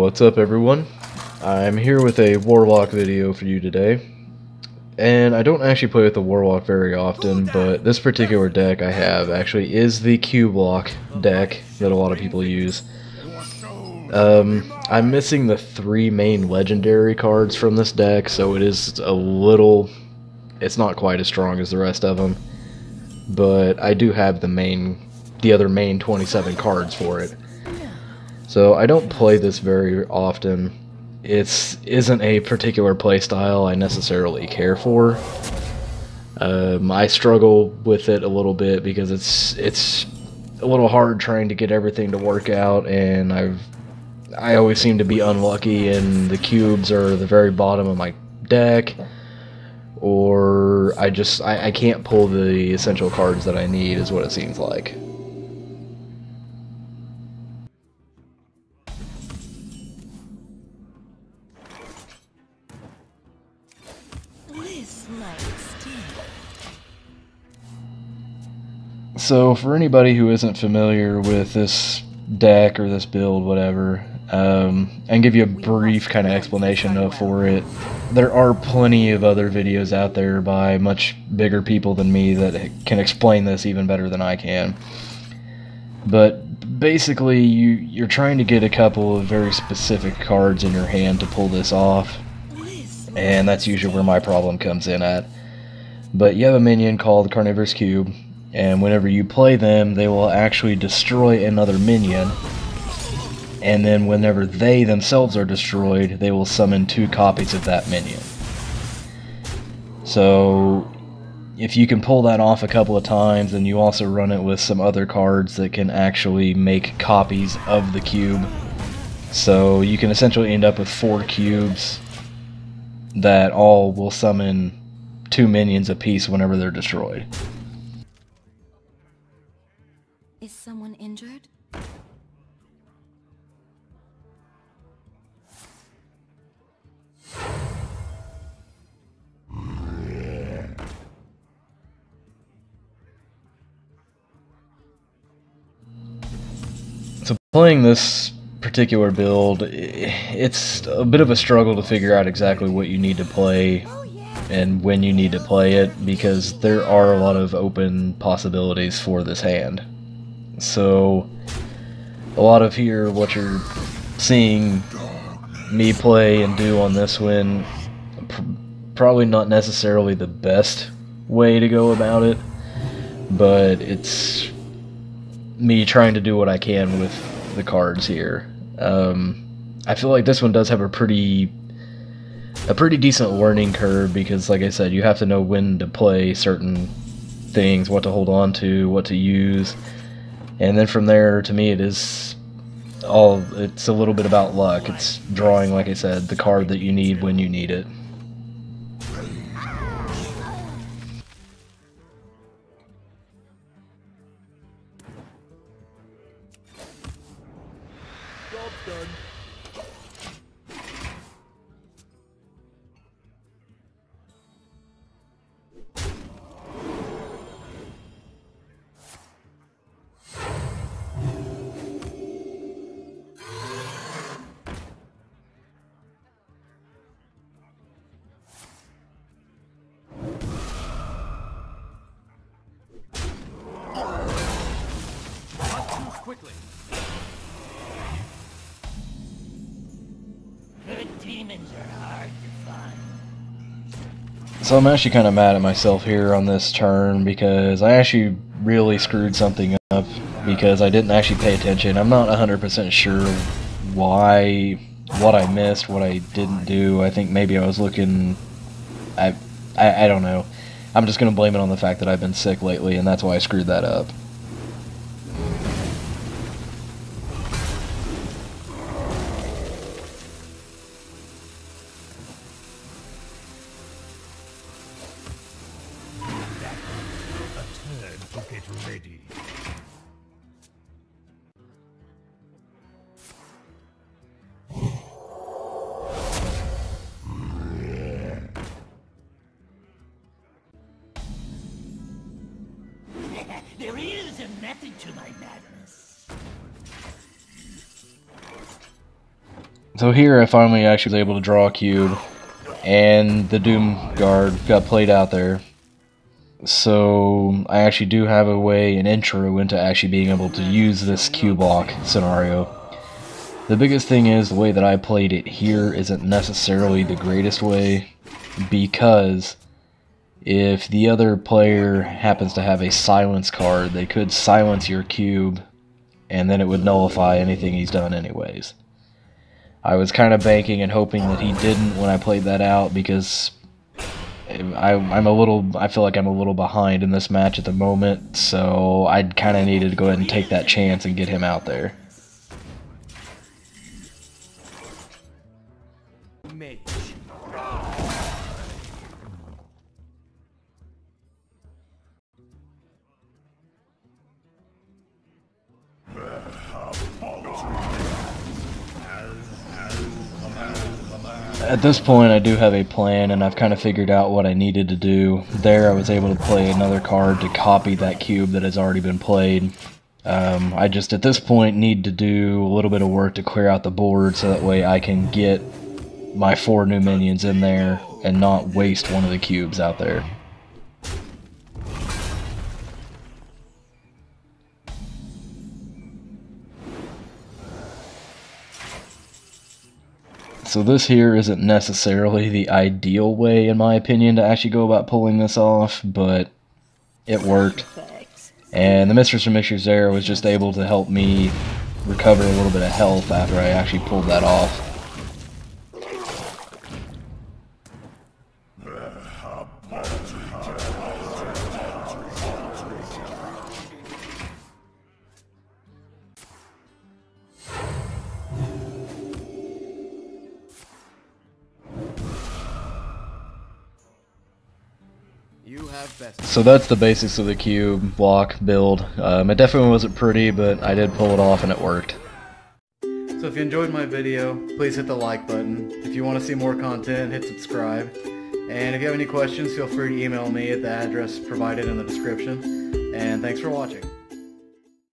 What's up everyone? I'm here with a Warlock video for you today. And I don't actually play with the Warlock very often, but this particular deck I have actually is the cube lock deck that a lot of people use. I'm missing the 3 main legendary cards from this deck, so it is it's not quite as strong as the rest of them. But I do have the other main 27 cards for it. So I don't play this very often. It isn't a particular playstyle I necessarily care for. I struggle with it a little bit because it's a little hard trying to get everything to work out, and I always seem to be unlucky, and the cubes are the very bottom of my deck, or I can't pull the essential cards that I need, is what it seems like. So for anybody who isn't familiar with this deck or this build, whatever, and give you a brief kind of explanation for it, there are plenty of other videos out there by much bigger people than me that can explain this even better than I can. But basically, you're trying to get a couple of very specific cards in your hand to pull this off, and that's usually where my problem comes in at. But you have a minion called Carnivorous Cube, and whenever you play them, they will actually destroy another minion, and then whenever they themselves are destroyed, they will summon 2 copies of that minion. So if you can pull that off a couple of times, and you also run it with some other cards that can actually make copies of the cube, so you can essentially end up with 4 cubes that all will summon 2 minions apiece whenever they're destroyed. Is someone injured? So playing this particular build, it's a bit of a struggle to figure out exactly what you need to play and when you need to play it, because there are a lot of open possibilities for this hand. So a lot of what you're seeing me play and do on this one, probably not necessarily the best way to go about it, but it's me trying to do what I can with the cards here. I feel like this one does have a pretty decent learning curve, because like I said, you have to know when to play certain things, what to hold on to, what to use, and then from there, to me, it's a little bit about luck. It's drawing, like I said, the card that you need when you need it. Quickly. Good demons are hard to find. So I'm actually kind of mad at myself here on this turn, because I actually really screwed something up because I didn't actually pay attention. I'm not 100% sure what I missed, what I didn't do. I think maybe I was looking... I don't know. I'm just going to blame it on the fact that I've been sick lately, and that's why I screwed that up. Ready. There is a method to my madness. So here I finally actually was able to draw a cube, and the Doom Guard got played out there. So I actually do have a way, an intro into actually being able to use this cube lock scenario. The biggest thing is the way that I played it here isn't necessarily the greatest way, because if the other player happens to have a silence card, they could silence your cube, and then it would nullify anything he's done anyways. I was kind of banking and hoping that he didn't when I played that out, because I feel like I'm a little behind in this match at the moment, so I kind of needed to go ahead and take that chance and get him out there. At this point I do have a plan, and I've kind of figured out what I needed to do. There I was able to play another card to copy that cube that has already been played. I just at this point need to do a little bit of work to clear out the board so that way I can get my 4 new minions in there and not waste one of the cubes out there. So this here isn't necessarily the ideal way, in my opinion, to actually go about pulling this off, but it worked. And the Mistress of Mixtures there was just able to help me recover a little bit of health after I actually pulled that off. So that's the basics of the cube block build. It definitely wasn't pretty, but I did pull it off and it worked. So if you enjoyed my video, please hit the like button. If you want to see more content, hit subscribe. And if you have any questions, feel free to email me at the address provided in the description. And thanks for watching.